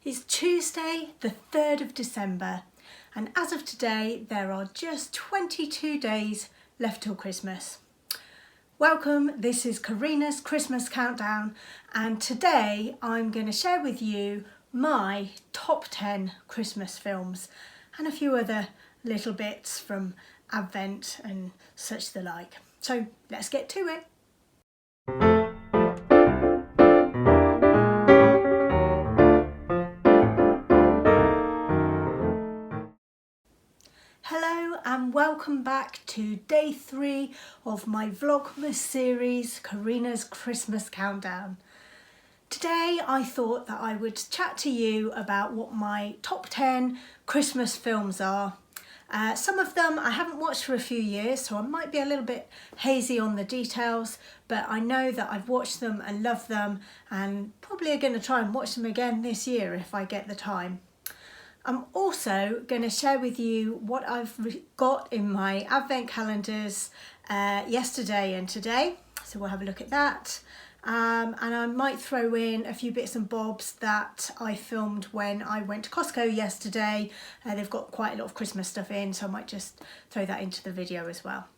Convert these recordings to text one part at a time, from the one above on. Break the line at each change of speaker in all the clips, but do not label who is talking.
It's Tuesday, the 3rd of December, and as of today, there are just 22 days left till Christmas. Welcome, this is Corinna's Christmas Countdown, and today I'm going to share with you my top 10 Christmas films and a few other little bits from Advent and such the like. So let's get to it. Hello and welcome back to day 3 of my Vlogmas series, Corinna's Christmas Countdown. Today I thought that I would chat to you about what my top 10 Christmas films are. Some of them I haven't watched for a few years, so I might be a little bit hazy on the details, but I know that I've watched them and loved them and probably are going to try and watch them again this year if I get the time. I'm also going to share with you what I've got in my Advent calendars yesterday and today, so we'll have a look at that. And I might throw in a few bits and bobs that I filmed when I went to Costco yesterday. They've got quite a lot of Christmas stuff in, so I might just throw that into the video as well.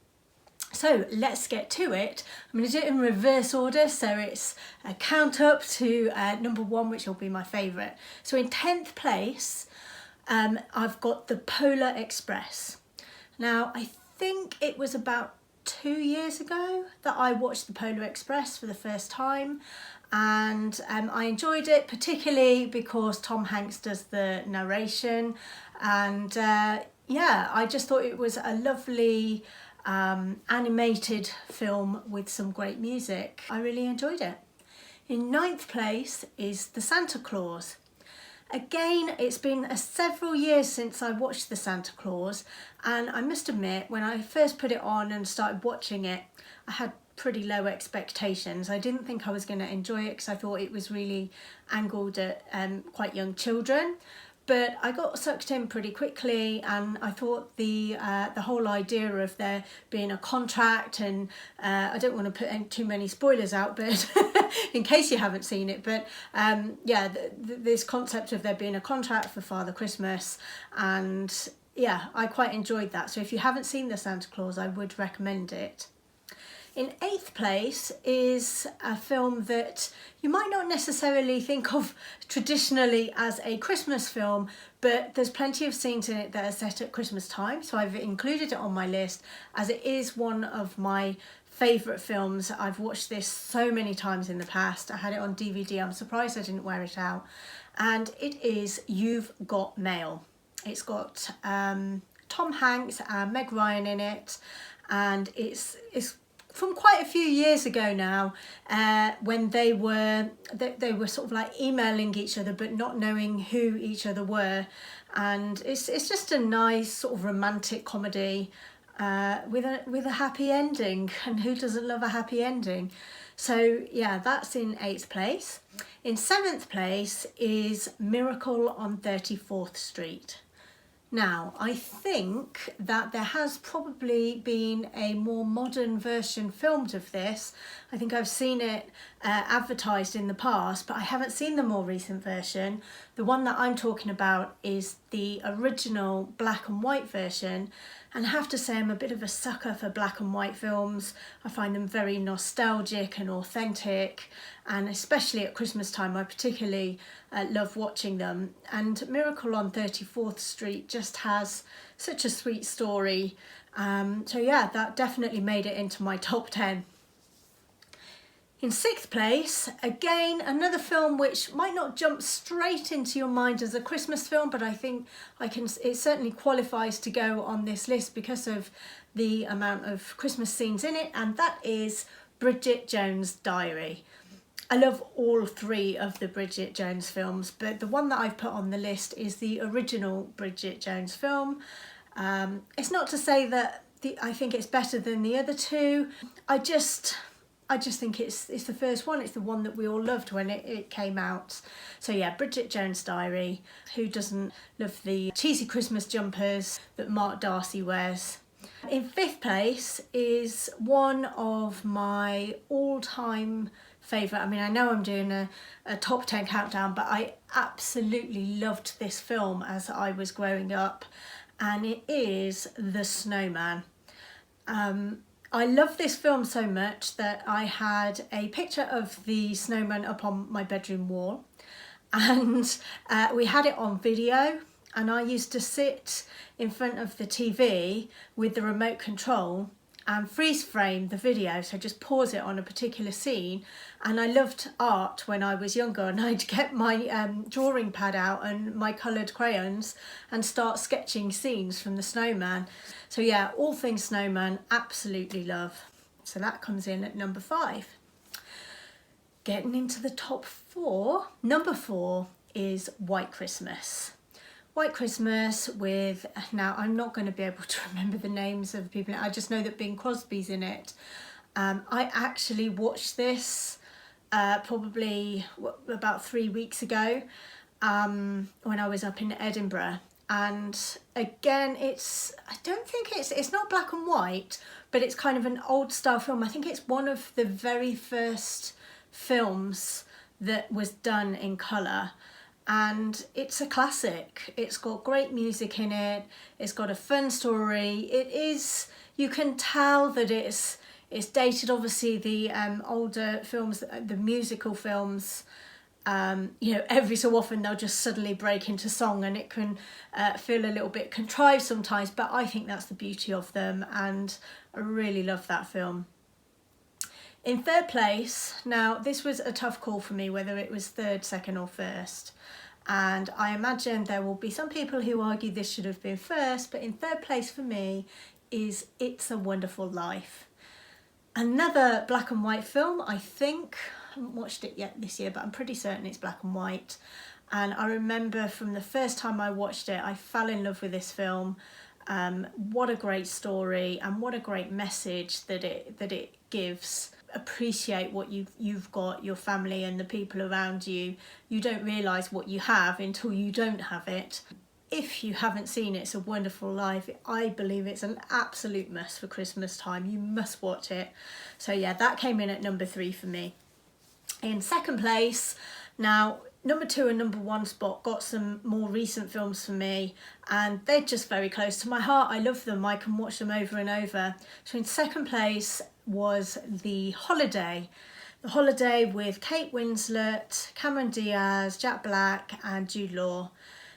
So let's get to it. I'm going to do it in reverse order, so it's a count up to number 1, which will be my favourite. So in 10th place, I've got the Polar Express. Now, I think it was about 2 years ago that I watched the Polar Express for the first time, and I enjoyed it, particularly because Tom Hanks does the narration, and yeah, I just thought it was a lovely animated film with some great music. I really enjoyed it. In 9th place is The Santa Claus. Again, it's been several years since I watched The Santa Claus, and I must admit, when I first put it on and started watching it, I had pretty low expectations. I didn't think I was going to enjoy it because I thought it was really angled at quite young children. But I got sucked in pretty quickly, and I thought the whole idea of there being a contract, and I don't want to put too many spoilers out, but in case you haven't seen it, but yeah, this concept of there being a contract for Father Christmas, and yeah, I quite enjoyed that. So if you haven't seen The Santa Claus, I would recommend it. In 8th place is a film that you might not necessarily think of traditionally as a Christmas film, but there's plenty of scenes in it that are set at Christmas time, so I've included it on my list as it is one of my favourite films. I've watched this so many times in the past. I had it on DVD. I'm surprised I didn't wear it out. And it is You've Got Mail. It's got Tom Hanks and Meg Ryan in it, and it's from quite a few years ago now, when they were sort of like emailing each other but not knowing who each other were, and it's just a nice sort of romantic comedy with a happy ending, and who doesn't love a happy ending? So yeah, that's in 8th place. In 7th place is Miracle on 34th Street. Now, I think that there has probably been a more modern version filmed of this. I think I've seen it advertised in the past, but I haven't seen the more recent version. The one that I'm talking about is the original black and white version, and I have to say I'm a bit of a sucker for black and white films. I find them very nostalgic and authentic, and especially at Christmas time I particularly love watching them. And Miracle on 34th Street just has such a sweet story, so yeah, that definitely made it into my top 10. In 6th place, again, another film which might not jump straight into your mind as a Christmas film, but I think it certainly qualifies to go on this list because of the amount of Christmas scenes in it, and that is Bridget Jones' Diary. I love all 3 of the Bridget Jones films, but the one that I've put on the list is the original Bridget Jones film. It's not to say that I think it's better than the other 2. I just think it's the first one. It's the one that we all loved when it came out. So yeah, Bridget Jones' Diary. Who doesn't love the cheesy Christmas jumpers that Mark Darcy wears? In 5th place is one of my all-time favourite. I mean, I know I'm doing a top 10 countdown, but I absolutely loved this film as I was growing up, and it is The Snowman. I love this film so much that I had a picture of the snowman up on my bedroom wall, and we had it on video, and I used to sit in front of the TV with the remote control and freeze frame the video, so just pause it on a particular scene. And I loved art when I was younger, and I'd get my drawing pad out and my coloured crayons and start sketching scenes from the snowman. So yeah, all things snowman, absolutely love. So that comes in at number 5. Getting into the top 4, number 4 is White Christmas. White Christmas with, now I'm not going to be able to remember the names of the people, I just know that Bing Crosby's in it. I actually watched this probably about 3 weeks ago when I was up in Edinburgh, and again I don't think it's not black and white, but it's kind of an old style film. I think it's one of the very first films that was done in colour. And it's a classic. It's got great music in it. It's got a fun story. It is, you can tell that it's dated. Obviously the older films, the musical films, you know, every so often they'll just suddenly break into song, and it can feel a little bit contrived sometimes, but I think that's the beauty of them, and I really love that film. In third place, now this was a tough call for me whether it was third, second or first, and I imagine there will be some people who argue this should have been first, but in third place for me is It's a Wonderful Life. Another black and white film, I think. I haven't watched it yet this year, but I'm pretty certain it's black and white. And I remember from the first time I watched it, I fell in love with this film. What a great story, and what a great message that it gives. Appreciate what you've got, your family and the people around you. You don't realise what you have until you don't have it. If you haven't seen It's a Wonderful Life, I believe it's an absolute must for Christmas time. You must watch it. So yeah, that came in at number 3 for me. In second place, now number 2 and number 1 spot got some more recent films for me, and they're just very close to my heart. I love them. I can watch them over and over. So in second place was The Holiday. The Holiday with Kate Winslet, Cameron Diaz, Jack Black and Jude Law.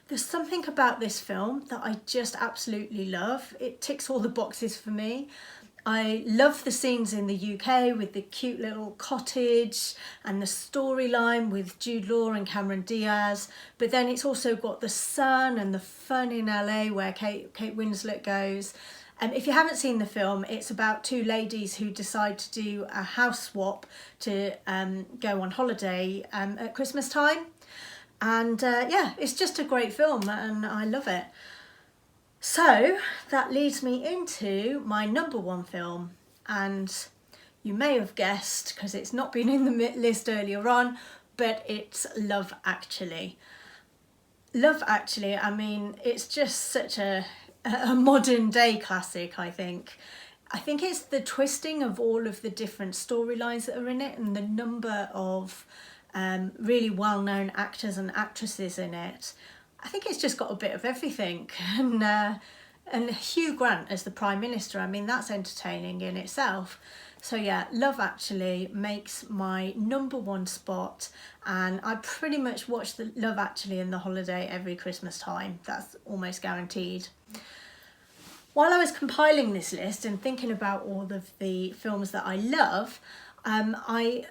There's something about this film that I just absolutely love. It ticks all the boxes for me. I love the scenes in the UK with the cute little cottage and the storyline with Jude Law and Cameron Diaz, but then it's also got the sun and the fun in LA where Kate Winslet goes. If you haven't seen the film, it's about 2 ladies who decide to do a house swap to go on holiday at Christmas time. And yeah, it's just a great film and I love it. So that leads me into my number 1 film, and you may have guessed because it's not been in the list earlier on, but it's Love Actually. Love Actually, I mean, it's just such a modern day classic, I think. I think it's the twisting of all of the different storylines that are in it, and the number of really well-known actors and actresses in it. I think it's just got a bit of everything, and Hugh Grant as the Prime Minister, I mean, that's entertaining in itself. So yeah, Love Actually makes my number 1 spot, and I pretty much watch the Love Actually and The Holiday every Christmas time. That's almost guaranteed. While I was compiling this list and thinking about all of the films that I love, I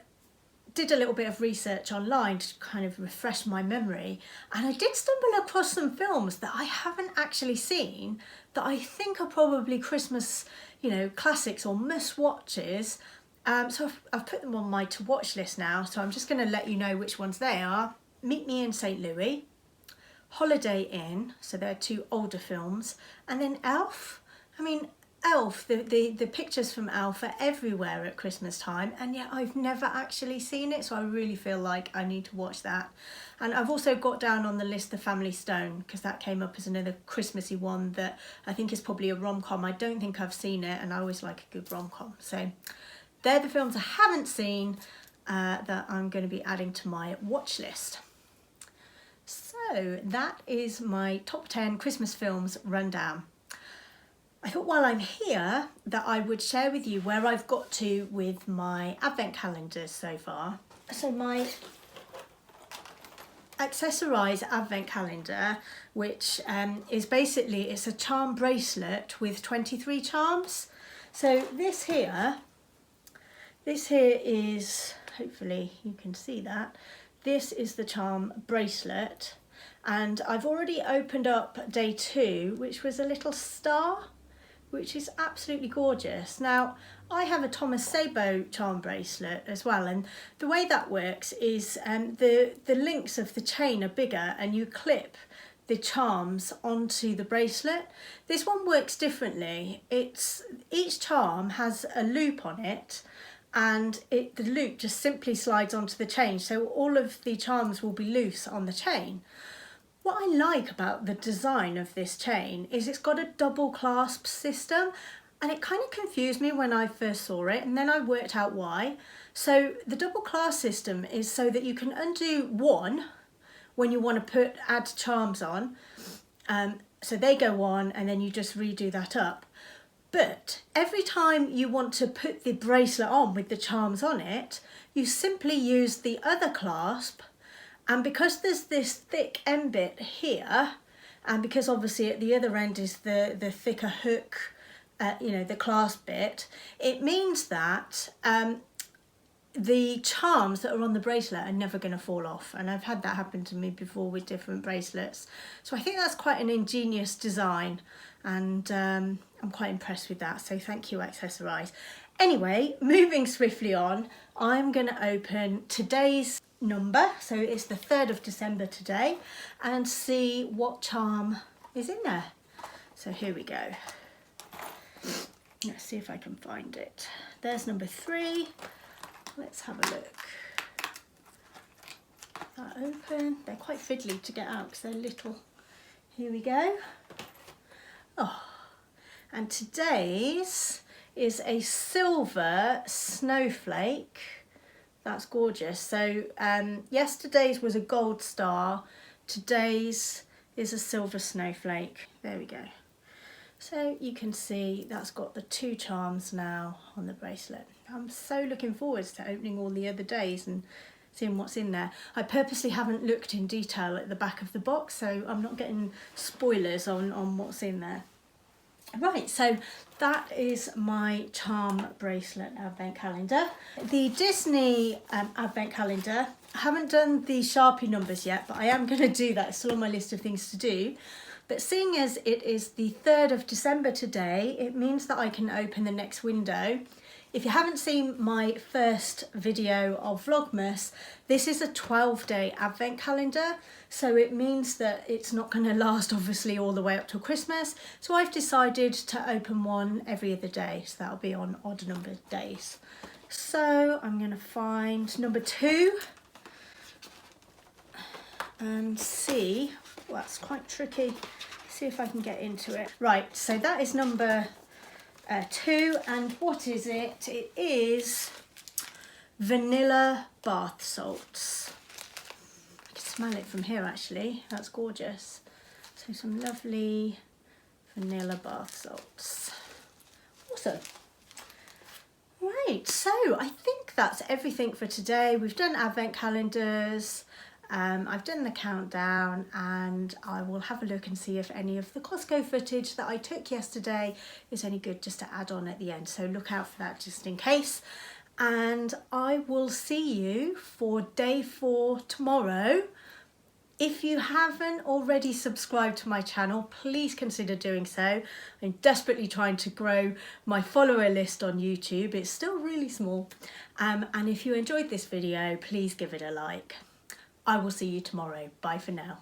did a little bit of research online to kind of refresh my memory, and I did stumble across some films that I haven't actually seen that I think are probably Christmas, you know, classics or must-watches. So I've put them on my to-watch list now, so I'm just going to let you know which ones they are. Meet Me in St. Louis, Holiday Inn, so they're 2 older films, and then Elf. I mean, Elf, the pictures from Elf are everywhere at Christmas time, and yet I've never actually seen it, so I really feel like I need to watch that. And I've also got down on the list The Family Stone, because that came up as another Christmassy one that I think is probably a rom-com. I don't think I've seen it, and I always like a good rom-com. So they're the films I haven't seen, that I'm going to be adding to my watch list. So that is my top 10 Christmas films rundown. I thought while I'm here that I would share with you where I've got to with my advent calendars so far. So my accessorised advent calendar, which is basically, it's a charm bracelet with 23 charms. So this here is, hopefully you can see that, this is the charm bracelet, and I've already opened up day 2, which was a little star, which is absolutely gorgeous. Now, I have a Thomas Sabo charm bracelet as well, and the way that works is the links of the chain are bigger and you clip the charms onto the bracelet. This one works differently. Each charm has a loop on it, and the loop just simply slides onto the chain, so all of the charms will be loose on the chain. What I like about the design of this chain is it's got a double clasp system, and it kind of confused me when I first saw it, and then I worked out why. So the double clasp system is so that you can undo one when you want to add charms on, so they go on and then you just redo that up. But every time you want to put the bracelet on with the charms on it, you simply use the other clasp. And because there's this thick end bit here, and because obviously at the other end is the thicker hook, you know, the clasp bit, it means that the charms that are on the bracelet are never going to fall off. And I've had that happen to me before with different bracelets. So I think that's quite an ingenious design, and I'm quite impressed with that. So thank you, Accessorize. Anyway, moving swiftly on, I'm going to open today's number, so it's the 3rd of December today, and see what charm is in there. So here we go. Let's see if I can find it. There's number 3. Let's have a look. That open. They're quite fiddly to get out because they're little. Here we go. Oh, and today's is a silver snowflake. That's gorgeous. So yesterday's was a gold star, today's is a silver snowflake. There we go. So you can see that's got the 2 charms now on the bracelet. I'm so looking forward to opening all the other days and seeing what's in there. I purposely haven't looked in detail at the back of the box, so I'm not getting spoilers on what's in there. Right, so that is my charm bracelet advent calendar. The Disney advent calendar, I haven't done the Sharpie numbers yet, but I am going to do that. It's still on my list of things to do. But seeing as it is the 3rd of December today, it means that I can open the next window. If you haven't seen my first video of Vlogmas, this is a 12-day advent calendar, so it means that it's not going to last obviously all the way up till Christmas. So I've decided to open one every other day, so that'll be on odd numbered days. So I'm going to find number 2 and see, well, that's quite tricky, see if I can get into it. Right, so that is number 2, and what is it? It is vanilla bath salts. I can smell it from here actually, that's gorgeous. So some lovely vanilla bath salts. Awesome. Right, so I think that's everything for today. We've done advent calendars, I've done the countdown, and I will have a look and see if any of the Costco footage that I took yesterday is any good just to add on at the end. So look out for that just in case. And I will see you for day 4 tomorrow. If you haven't already subscribed to my channel, please consider doing so. I'm desperately trying to grow my follower list on YouTube. It's still really small. And if you enjoyed this video, please give it a like. I will see you tomorrow. Bye for now.